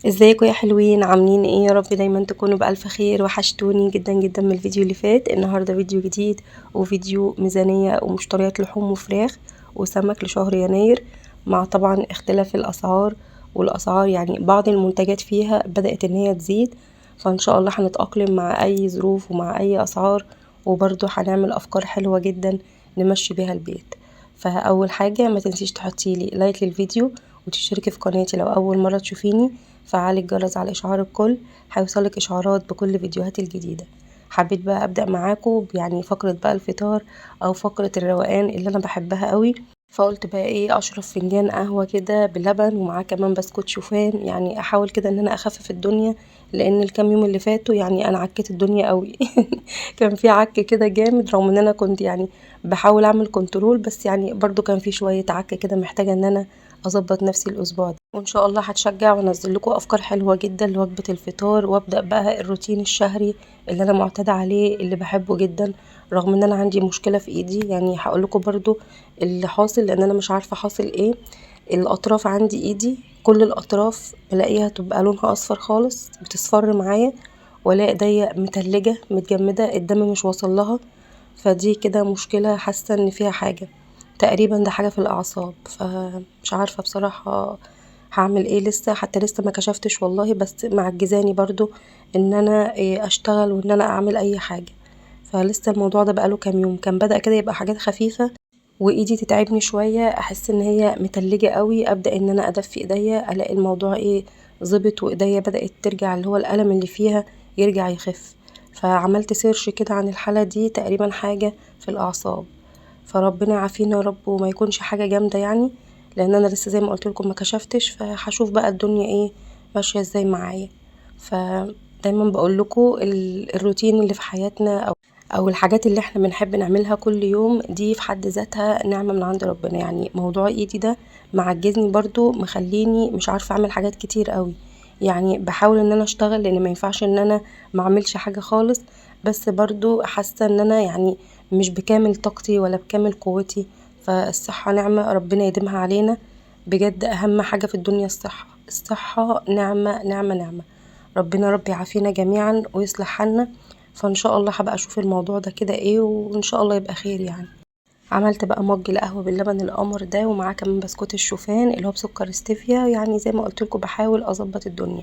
ازيكم يا حلوين؟ عاملين ايه؟ يا رب دايما تكونوا بألف خير. وحشتوني جدا جدا من الفيديو اللي فات. النهارده فيديو جديد وفيديو ميزانية ومشتريات لحوم وفراخ وسمك لشهر يناير، مع طبعا اختلاف الأسعار. والأسعار يعني بعض المنتجات فيها بدأت ان هي تزيد، فان شاء الله هنتأقلم مع اي ظروف ومع اي أسعار. وبرضه هنعمل أفكار حلوة جدا نمشي بيها البيت. فأول حاجة ما تنسيش تحطيلي لايك للفيديو وتشتركي في قناتي لو أول مرة تشوفيني. فعلي الجرس على إشعار الكل، هيوصلك إشعارات بكل فيديوهاتي الجديدة. حبيت بقى أبدأ معاكم يعني فقرة بقى الفطار أو فقرة الروقان اللي أنا بحبها قوي. فقلت بقى ايه، اشرب فنجان قهوة كده بلبن ومعاه كمان بسكوت شوفان، يعني احاول كده ان انا اخفف الدنيا، لان الكام يوم اللي فاتوا يعني انا عكيت الدنيا قوي. كان في عك كده جامد، رغم ان انا كنت يعني بحاول اعمل كنترول، بس يعني برضو كان في شوية عك كده محتاجة ان انا اظبط نفسي الاسبوع ده. وان شاء الله هتشجع وانزل لكم افكار حلوة جدا لوجبة الفطار، وابدأ بقى الروتين الشهري اللي انا معتادة عليه اللي بحبه جدا. رغم ان انا عندي مشكلة في ايدي، يعني هقول لكم برضو اللي حاصل، لان انا مش عارفة حاصل ايه. الاطراف عندي ايدي كل الاطراف بلاقيها تبقى لونها اصفر خالص، بتصفر معايا، والاقي ايديا متلجة متجمدة، الدم مش واصل لها. فدي كده مشكلة، حاسة ان فيها حاجة تقريبا، ده حاجة في الاعصاب. فمش عارفة بصراحة هعمل ايه، لسه حتى لسه ما كشفتش والله، بس معجزاني برضو ان انا اشتغل وان انا اعمل اي حاجة. فلسه الموضوع ده بقاله كام يوم، كان بدأ كده يبقى حاجات خفيفة وايدي تتعبني شوية، احس ان هي متلجة قوي، ابدأ ان انا ادفي ايديا الاقي الموضوع ايه، ظبط وايديا بدأت ترجع اللي هو الألم اللي فيها يرجع يخف. فعملت سيرش كده عن الحالة دي، تقريبا حاجة في الأعصاب. فربنا يعافينا يا رب وما يكونش حاجة جامدة يعني، لأن أنا لسه زي ما قلت لكم ما كشفتش، فهشوف بقى الدنيا ايه ماشية ازاي معايا. فدايما بقول لكم الروتين اللي في حياتنا او الحاجات اللي احنا بنحب نعملها كل يوم دي في حد ذاتها نعمة من عند ربنا. يعني موضوع ايدي ده معجزني برضو، مخليني مش عارفة اعمل حاجات كتير قوي. يعني بحاول ان انا اشتغل، لان ما ينفعش ان انا ما اعملش حاجة خالص، بس برضو حاسة ان انا يعني مش بكامل طاقتي ولا بكامل قوتي. فالصحة نعمة ربنا يديمها علينا، بجد اهم حاجة في الدنيا الصحة. الصحة نعمة نعمة نعمة. ربنا رب يعافينا جميعا ويصلح حالنا. فان شاء الله هبقى اشوف الموضوع ده كده ايه، وان شاء الله يبقى خير يعني. عملت بقى مج القهوه باللبن القمر ده، ومعاه كمان بسكوت الشوفان اللي هو بسكر ستيفيا، يعني زي ما قلت لكم بحاول اظبط الدنيا.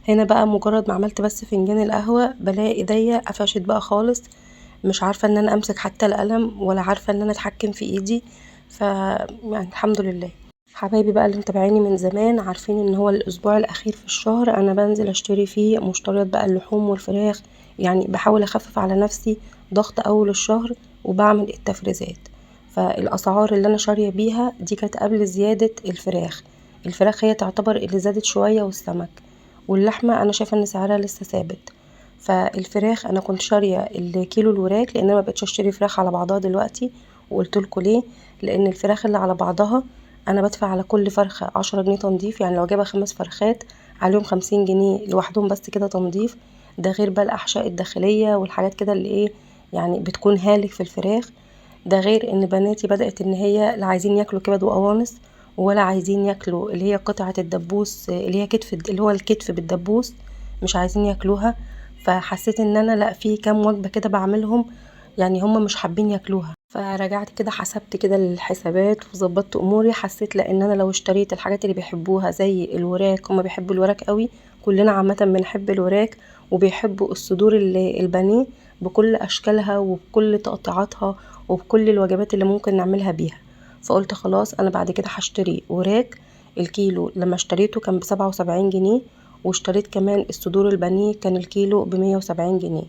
هنا بقى مجرد ما عملت بس فنجان القهوه بلاقي ايديا قفشت بقى خالص، مش عارفه ان انا امسك حتى القلم، ولا عارفه ان انا اتحكم في ايدي. يعني الحمد لله. حبايبي بقى اللي متابعيني من زمان عارفين ان هو الاسبوع الاخير في الشهر انا بنزل اشتري فيه مشتريات بقى اللحوم والفراخ. يعني بحاول اخفف على نفسي ضغط اول الشهر، وبعمل التفريزات. فالاسعار اللي انا شاريه بيها دي كانت قبل زياده الفراخ. الفراخ هي تعتبر اللي زادت شويه، والسمك واللحمه انا شايفه ان سعرها لسه ثابت. فالفراخ انا كنت شاريه الكيلو الوراك، لان انا ما بقتش اشتري فراخ على بعضها دلوقتي. وقلت لكم ليه؟ لان الفراخ اللي على بعضها انا بدفع على كل فرخة 10 جنيه تنظيف، يعني لو جايبة 5 فرخات عليهم 50 جنيه لوحدهم بس كده تنظيف. ده غير بقى الاحشاء الداخلية والحاجات كده اللي ايه، يعني بتكون هالك في الفراخ. ده غير ان بناتي بدأت ان هي لا عايزين ياكلوا كبد وقوانص، ولا عايزين ياكلوا اللي هي قطعة الدبوس اللي هي كتف، اللي هو الكتف بالدبوس، مش عايزين ياكلوها. فحسيت ان انا لا، في كام وجبة كده بعملهم يعني هم مش حابين ياكلوها. فرجعت كده حسبت كده الحسابات وظبطت اموري، حسيت لان انا لو اشتريت الحاجات اللي بيحبوها زي الوراك، هما بيحبوا الوراك قوي، كلنا عامه بنحب الوراك، وبيحبوا الصدور البانيه بكل اشكالها وبكل تقطيعاتها وبكل الوجبات اللي ممكن نعملها بيها. فقلت خلاص انا بعد كده هشتري وراك. الكيلو لما اشتريته كان ب77 جنيه، واشتريت كمان الصدور البانيه كان الكيلو ب170 جنيه.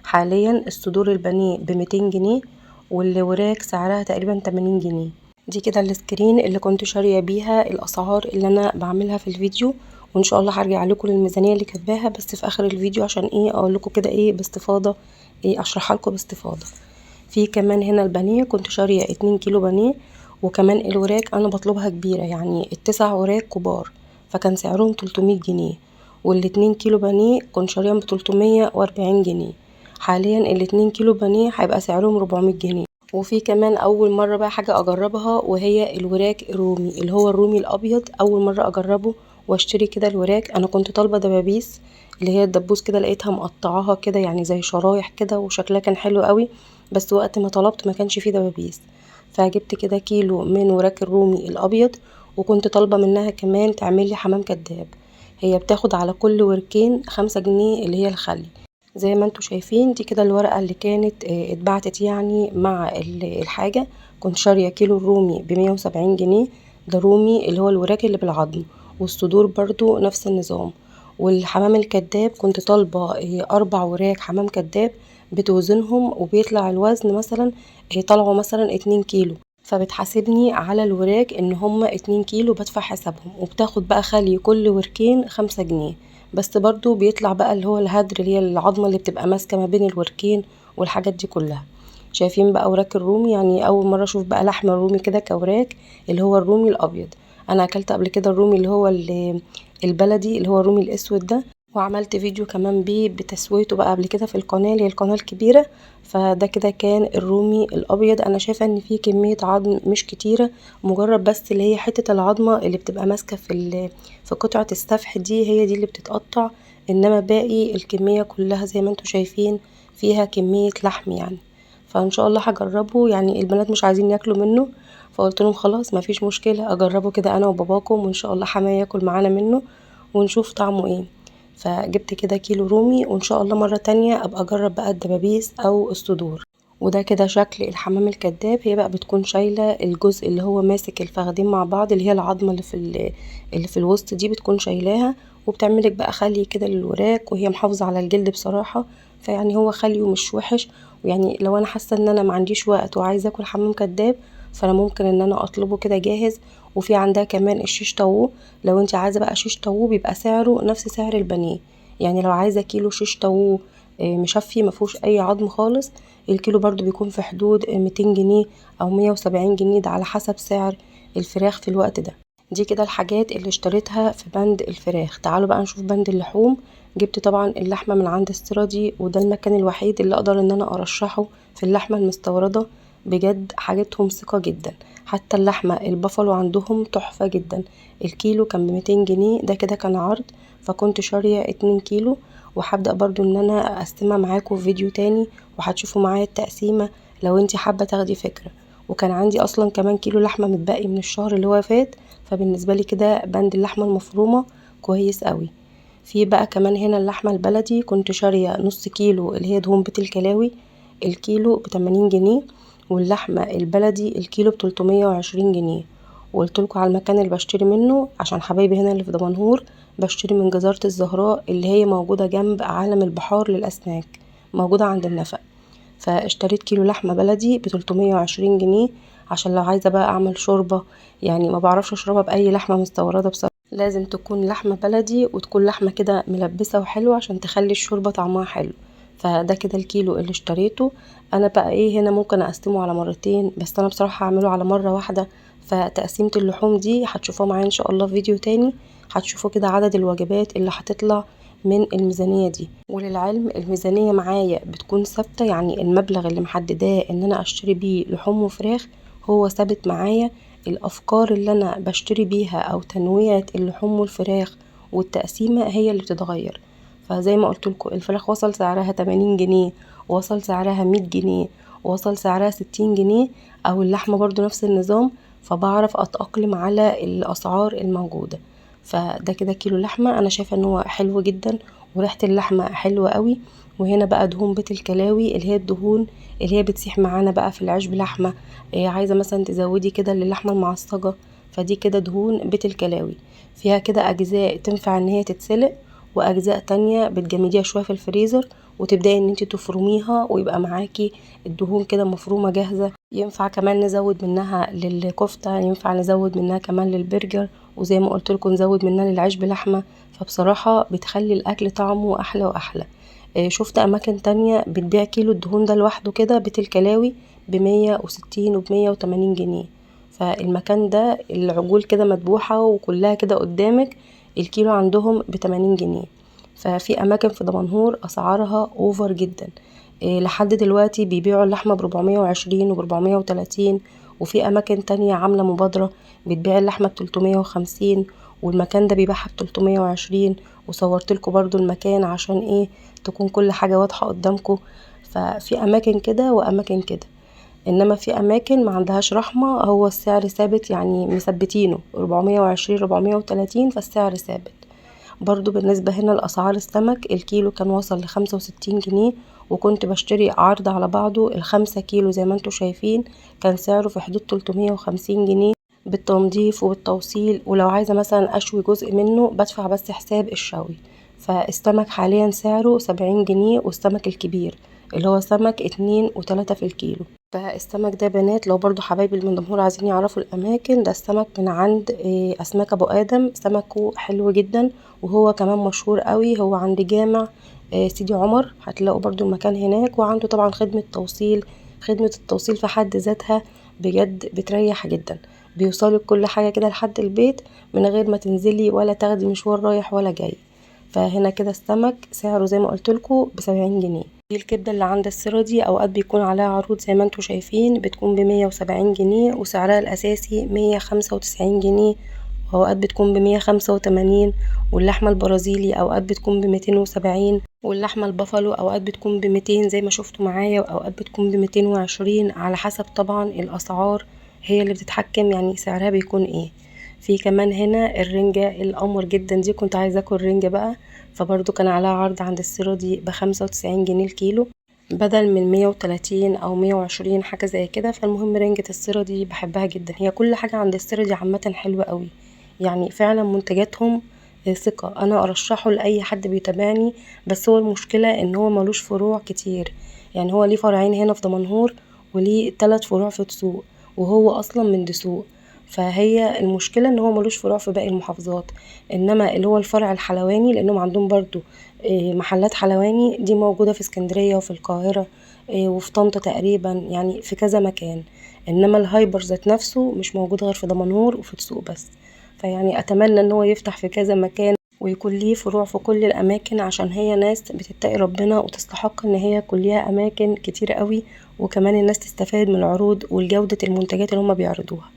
حاليا الصدور البانيه ب200 جنيه، والوراك سعرها تقريبا 80 جنيه. دي كده السكرين اللي كنت شارية بيها الأسعار اللي أنا بعملها في الفيديو. وإن شاء الله هرجع لكم للميزانية اللي كاتباها بس في آخر الفيديو، عشان إيه أقول لكم كده إيه باستفاضة، إيه أشرحها لكم باستفاضة. في كمان هنا البانيه كنت شارية 2 كيلو بانيه، وكمان الوراك أنا بطلبها كبيرة، يعني التسع وراك كبار، فكان سعرهم 300 جنيه. وال2 كيلو بانيه كنت شاريهم ب340 جنيه. حاليا ال2 كيلو بانيه هيبقى سعرهم 400 جنيه. وفي كمان اول مره بقى حاجه اجربها، وهي الوراك الرومي اللي هو الرومي الابيض، اول مره اجربه واشتري كده الوراك. انا كنت طالبه دبابيس اللي هي الدبوس كده، لقيتها مقطعاها كده يعني زي شرايح كده وشكلها كان حلو قوي، بس وقت ما طلبت ما كانش فيه دبابيس. فجبت كده كيلو من وراك الرومي الابيض، وكنت طالبه منها كمان تعمل لي حمام كداب. هي بتاخد على كل وركين 5 جنيه اللي هي الخلي. زي ما انتوا شايفين دي كده الورقة اللي كانت اتبعتت يعني مع الحاجة. كنت شارية كيلو الرومي ب170 جنيه، ده رومي اللي هو الوراك اللي بالعظم، والصدور برضو نفس النظام. والحمام الكداب كنت طالبة 4 وراك حمام كداب، بتوزنهم وبيطلع الوزن مثلا طلعوا مثلا 2 كيلو، فبتحاسبني على الوراك ان هما 2 كيلو، بدفع حسابهم وبتاخد بقى خلي كل وركين 5 جنيه. بس برضو بيطلع بقى اللي هو الهدر اللي هي العظمة اللي بتبقى ماسكة ما بين الوركين والحاجات دي كلها. شايفين بقى وراك الرومي؟ يعني اول مرة اشوف بقى لحمة الرومي كده كوراك، اللي هو الرومي الابيض. انا اكلت قبل كده الرومي اللي هو البلدي اللي هو الرومي الاسود ده، وعملت فيديو كمان بيه بتسويته بقى قبل كده في القناة اللي هي القناة الكبيرة. فده كده كان الرومي الابيض. انا شايفة ان فيه كمية عظم مش كتيرة، مجرد بس اللي هي حتة العظمة اللي بتبقى ماسكة في قطعة السفح دي، هي دي اللي بتتقطع. انما باقي الكمية كلها زي ما انتوا شايفين فيها كمية لحم يعني. فان شاء الله هجربه، يعني البنات مش عايزين ياكلوا منه، فقلت لهم خلاص ما فيش مشكلة اجربه كده انا وباباكم، وان شاء الله حماية ياكل معانا منه ونشوف طعمه ايه. فجبت كده كيلو رومي، وان شاء الله مرة تانية ابقى اجرب بقى الدبابيس او الصدور. وده كده شكل الحمام الكداب. هي بقى بتكون شايلة الجزء اللي هو ماسك الفخدين مع بعض، اللي هي العظمة اللي في الوسط دي بتكون شايلاها، وبتعملك بقى خلي كده للوراك، وهي محافظة على الجلد بصراحة. فيعني هو خليه مش وحش. ويعني لو انا حاسة ان انا ما عنديش وقت وعايزة اكل حمام كداب، فانا ممكن ان انا اطلبه كده جاهز. وفي عندها كمان الشيش طاووق، لو انت عايزة بقى شيش طاووق بيبقى سعره نفس سعر البانيه. يعني لو عايزة كيلو شيش طاووق مشفي مفهوش اي عظم خالص، الكيلو برضو بيكون في حدود 200 جنيه او 170 جنيه، ده على حسب سعر الفراخ في الوقت ده. دي كده الحاجات اللي اشتريتها في بند الفراخ. تعالوا بقى نشوف بند اللحوم. جبت طبعا اللحمة من عند استرادي، وده المكان الوحيد اللي اقدر ان انا ارشحه في اللحمة المستوردة. بجد حاجتهم ثقة جدا. حتى اللحمة البفلو عندهم تحفة جدا. الكيلو كان ب200 جنيه، ده كده كان عرض، فكنت شارية 2 كيلو. وهبدأ برضو ان انا اقسمها معاكم في فيديو تاني، وهتشوفوا معايا التقسيمة لو انتي حابة تاخدي فكرة. وكان عندي اصلا كمان كيلو لحمة متبقي من الشهر اللي هو فات، فبالنسبة لي كده بند اللحمة المفرومة كويس قوي. في بقى كمان هنا اللحمة البلدي، كنت شارية نص كيلو اللي هي دهون بيت الكلاوي، الكيلو ب80 جنيه. واللحمة البلدي الكيلو ب320 جنيه. وقلتلكوا على المكان اللي بشتري منه عشان حبايبي هنا اللي في دمنهور. بشتري من جزارة الزهراء اللي هي موجودة جنب عالم البحار للأسماك، موجودة عند النفق. فاشتريت كيلو لحمة بلدي ب320 جنيه، عشان لو عايزة بقى اعمل شوربة. يعني ما بعرفش اشربها بأي لحمة مستوردة بصراحة، لازم تكون لحمة بلدي وتكون لحمة كده ملبسة وحلوة عشان تخلي الشوربة طعمها حلو. فده كده الكيلو اللي اشتريته. انا بقى ايه هنا ممكن اقسمه على مرتين، بس انا بصراحة هعمله على مرة واحدة. فتقسيمة اللحوم دي هتشوفوها معايا ان شاء الله في فيديو تاني. هتشوفوا كده عدد الوجبات اللي هتطلع من الميزانية دي. وللعلم الميزانية معايا بتكون ثابتة، يعني المبلغ اللي محدداه ان انا اشتري بيه لحوم وفراخ هو ثابت معايا. الافكار اللي انا بشتري بيها او تنويعة اللحوم والفراخ والتقسيمة هي اللي بتتغير. فزي ما قلت لكم الفراخ وصل سعرها 80 جنيه، وصل سعرها 100 جنيه، وصل سعرها 60 جنيه، او اللحمة برضو نفس النظام. فبعرف اتأقلم على الاسعار الموجودة. فده كده كيلو لحمة، انا شايفة ان هو حلو جدا وريحة اللحمة حلوة قوي. وهنا بقى دهون بيت الكلاوي اللي هي الدهون اللي هي بتسيح معانا بقى في العيش بلحمة. عايزة مثلا تزودي كده للحمة المعصجة، فدي كده دهون بيت الكلاوي. فيها كده اجزاء تنفع ان هي تتسلق، واجزاء تانية بتجمديها شوية في الفريزر وتبداي ان انت تفرميها، ويبقى معاكي الدهون كده مفرومة جاهزة. ينفع كمان نزود منها للكفتة، ينفع نزود منها كمان للبرجر، وزي ما قلت لكم نزود منها للعيش بلحمة. فبصراحة بتخلي الاكل طعمه احلى واحلى. شفت اماكن تانية بتبيع كيلو الدهون ده لوحده كده بيت الكلاوي ب160 وب180 جنيه. فالمكان ده العجول كده مدبوحة وكلها كده قدامك، الكيلو عندهم ب80 جنيه. ففي اماكن في دمنهور اسعارها اوفر جدا. لحد دلوقتي بيبيعوا اللحمة ب420 وب430. وفي اماكن تانية عاملة مبادرة بتبيع اللحمة ب350 والمكان ده بيبيعها ب320. وصورت لكم برضو المكان عشان ايه تكون كل حاجة واضحة قدامكم. ففي اماكن كده واماكن كده، انما في اماكن ما عندهاش رحمة، هو السعر ثابت يعني مثبتينه 420 430، فالسعر ثابت. برضو بالنسبة هنا لأسعار السمك، الكيلو كان وصل ل65 جنيه، وكنت بشتري عرض على بعضه ال5 كيلو زي ما انتوا شايفين، كان سعره في حدود 350 جنيه بالتنظيف وبالتوصيل. ولو عايزة مثلا أشوي جزء منه بدفع بس حساب الشوي. فالسمك حاليا سعره 70 جنيه، والسمك الكبير اللي هو سمك 2 و3 في الكيلو. فالسمك ده بنات لو برضو حبايبي المندمهور عايزين يعرفوا الأماكن، ده السمك من عند أسماك أبو آدم، سمكه حلو جدا، وهو كمان مشهور قوي. هو عند جامع سيدي عمر، هتلاقوا برضو المكان هناك، وعنده طبعا خدمة توصيل. خدمة التوصيل في حد ذاتها بجد بتريح جدا، بيوصلك كل حاجة كده لحد البيت من غير ما تنزلي ولا تاخدي مشوار رايح ولا جاي. فهنا كده السمك سعره زي ما قلتلكوا ب70 جنيه. دي الكبدة اللي عند السرة دي اوقات بيكون عليها عروض زي ما انتوا شايفين، بتكون ب170 جنيه، وسعرها الاساسي 195 جنيه، واوقات بتكون ب185. واللحمة البرازيلي اوقات بتكون ب270، واللحمة البفلو اوقات بتكون ب200 زي ما شفتوا معايا، واوقات بتكون ب220، على حسب طبعا الاسعار هي اللي بتتحكم يعني سعرها بيكون ايه. في كمان هنا الرنجة القمر جدا دي، كنت عايزة اكل رنجة بقى، فبرضو كان عليها عرض عند السيرة دي ب95 جنيه الكيلو، بدل من 130 او 120 حاجة زي كده. فالمهم رنجة السيرة دي بحبها جدا، هي كل حاجة عند السيرة دي عامة حلوة قوي، يعني فعلا منتجاتهم ثقة، انا ارشحه لاي حد بيتابعني. بس هو المشكلة ان هو ملوش فروع كتير، يعني هو ليه فرعين هنا في دمنهور، وليه 3 فروع في دسوق، وهو اصلا من دسوق. فهي المشكلة ان هو ملوش فروع في باقي المحافظات. انما اللي هو الفرع الحلواني، لانهم عندهم برضو محلات حلواني دي موجودة في اسكندرية وفي القاهرة وفي طنطا تقريبا، يعني في كذا مكان. انما الهايبر ذات نفسه مش موجود غير في دمنهور وفي دسوق بس. فيعني اتمنى ان هو يفتح في كذا مكان، ويكون ليه فروع في كل الاماكن، عشان هي ناس بتتقي ربنا وتستحق ان هي يكون ليها اماكن كتير قوي، وكمان الناس تستفاد من العروض والجودة المنتجات اللي هما بيعرضوها.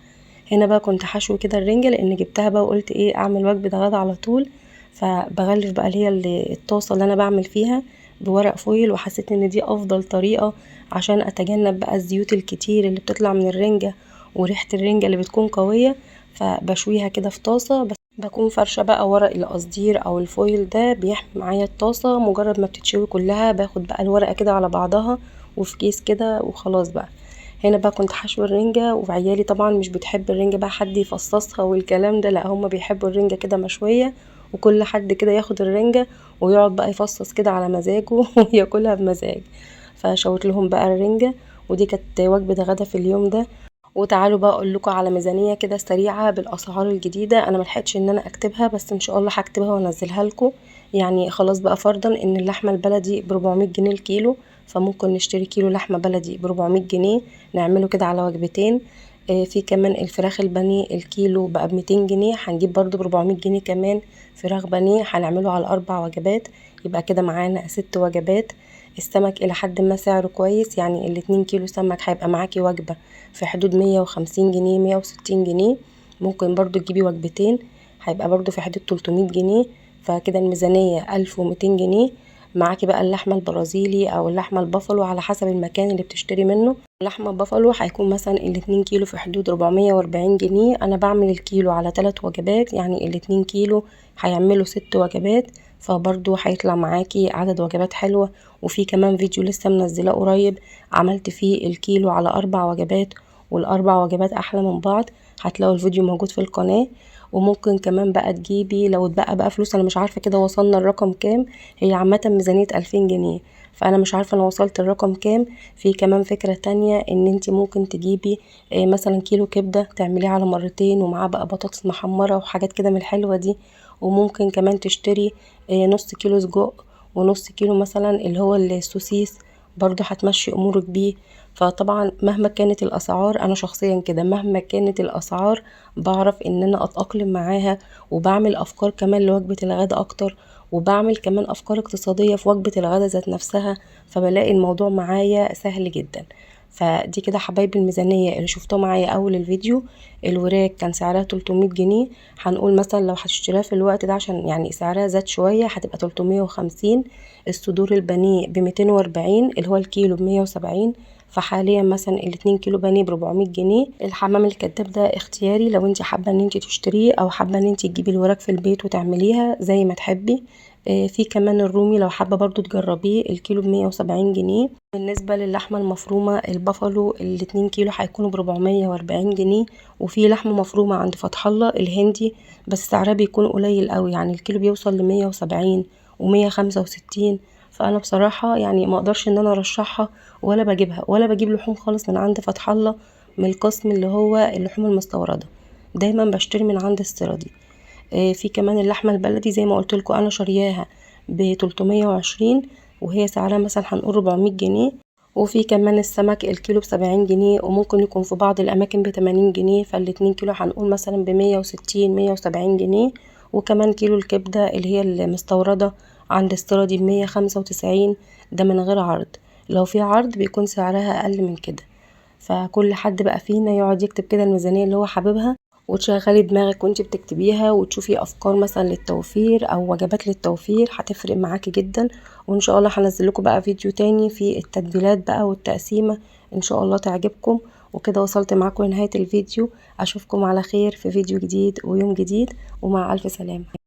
هنا بقى كنت حشو كده الرنجة، لان جبتها بقى وقلت ايه اعمل وجبة غدا على طول. فبغلف بقى اللي هي الطاسة اللي انا بعمل فيها بورق فويل، وحسيت ان دي افضل طريقة عشان اتجنب بقى الزيوت الكتير اللي بتطلع من الرنجة وريحة الرنجة اللي بتكون قوية. فبشويها كده في طاسة، بس بكون فرشة بقى ورق القصدير او الفويل ده بيحمي معايا الطاسة. مجرد ما بتتشوي كلها باخد بقى الورقة كده على بعضها وفي كيس كده وخلاص بقى. هنا بقى كنت حشو الرنجة، وعيالي طبعا مش بتحب الرنجة بقى حد يفصصها والكلام ده، لا هما بيحبوا الرنجة كده مشوية، وكل حد كده ياخد الرنجة ويقعد بقى يفصص كده على مزاجه وياكلها بمزاج. فشوت لهم بقى الرنجة، ودي كانت وجبة غدا في اليوم ده. وتعالوا بقى اقول لكم على ميزانية كده سريعة بالاسعار الجديدة، انا ملحقتش ان انا اكتبها، بس ان شاء الله هكتبها وانزلها لكم. يعني خلاص بقى فرضا ان اللحمة البلدي ب400 جنيه الكيلو، فممكن نشتري كيلو لحمة بلدي ب400 جنيه، نعمله كده على وجبتين. في كمان الفراخ البانيه الكيلو بقى ب200 جنيه، هنجيب برضو ب400 جنيه كمان فراخ بانيه، هنعمله على 4 وجبات، يبقى كده معانا 6 وجبات. السمك الى حد ما سعره كويس، يعني ال2 كيلو سمك هيبقى معاكي وجبة في حدود 150 جنيه 160 جنيه. ممكن برضو تجيبي وجبتين، هيبقى برضو في حدود 300 جنيه. فكده الميزانية 1200 جنيه. معاكي بقى اللحمة البرازيلي او اللحمة البافالو على حسب المكان اللي بتشتري منه. اللحمة بافالو هيكون مثلا ال2 كيلو في حدود 440 جنيه، انا بعمل الكيلو على 3 وجبات، يعني ال2 كيلو هيعملوا 6 وجبات، فبرضو هيطلع معاكي عدد وجبات حلوة. وفي كمان فيديو لسه منزلاه قريب عملت فيه الكيلو على 4 وجبات، وال4 وجبات احلى من بعض، هتلاقوا الفيديو موجود في القناة. وممكن كمان بقى تجيبي لو اتبقى بقى فلوس، انا مش عارفة كده وصلنا الرقم كام، هي عامة ميزانية 2000 جنيه، فانا مش عارفة انا وصلت الرقم كام. في كمان فكرة تانية ان انتي ممكن تجيبي مثلا كيلو كبدة تعمليه على مرتين، ومعاه بقى بطاطس محمرة وحاجات كده من الحلوة دي. وممكن كمان تشتري نص كيلو سجق، ونص كيلو مثلا اللي هو السوسيس، برضو هتمشي امورك بيه. فطبعا مهما كانت الاسعار، انا شخصيا كده مهما كانت الاسعار بعرف ان انا اتأقلم معاها، وبعمل افكار كمان لوجبة الغداء اكتر، وبعمل كمان افكار اقتصادية في وجبة الغداء ذات نفسها، فبلاقي الموضوع معايا سهل جدا. فدي كده حبايب الميزانية اللي شفتوه معايا اول الفيديو. الوراك كان سعرها 300 جنيه، هنقول مثلا لو هتشتريها في الوقت ده عشان يعني سعرها زاد شوية هتبقى 350. الصدور البانيه ب240 اللي هو الكيلو ب170، فحاليا مثلا ال2 كيلو بانيه ب400 جنيه. الحمام الكداب ده اختياري لو انت حابه ان انت تشتريه او حابه ان انت تجيبي الوراك في البيت وتعمليها زي ما تحبي. في كمان الرومي لو حابه برضو تجربيه، الكيلو ب170 جنيه. بالنسبه للحمه المفرومه البافالو ال2 كيلو هيكونوا ب440 جنيه. وفي لحمه مفرومه عند فتح الله الهندي بس سعرها بيكون قليل قوي، يعني الكيلو بيوصل ل170 و165. فانا بصراحه يعني ما اقدرش ان انا ارشحها ولا بجيبها ولا بجيب لحوم خالص من عند فتح الله، من القسم اللي هو اللحوم المستورده. دايما بشتري من عند استيرادي. في كمان اللحمه البلدي زي ما قلت لكم انا شارياها ب320، وهي سعرها مثلا هنقول 400 جنيه. وفي كمان السمك الكيلو ب70 جنيه، وممكن يكون في بعض الاماكن ب80 جنيه، فالاتنين كيلو هنقول مثلا ب160 170 جنيه. وكمان كيلو الكبده اللي هي المستورده عند استيرادي ب195، ده من غير عرض. لو في عرض بيكون سعرها اقل من كده. فكل حد بقى فينا يقعد يكتب كده الميزانية اللي هو حاببها، وتشغلي دماغك وانتي بتكتبيها وتشوفي افكار مثلا للتوفير او وجبات للتوفير، هتفرق معاكي جدا. وان شاء الله هنزل لكم بقى فيديو تاني في التتبيلات بقى والتقسيمة، ان شاء الله تعجبكم. وكده وصلت معاكم لنهاية الفيديو، اشوفكم على خير في فيديو جديد ويوم جديد، ومع الف سلامة.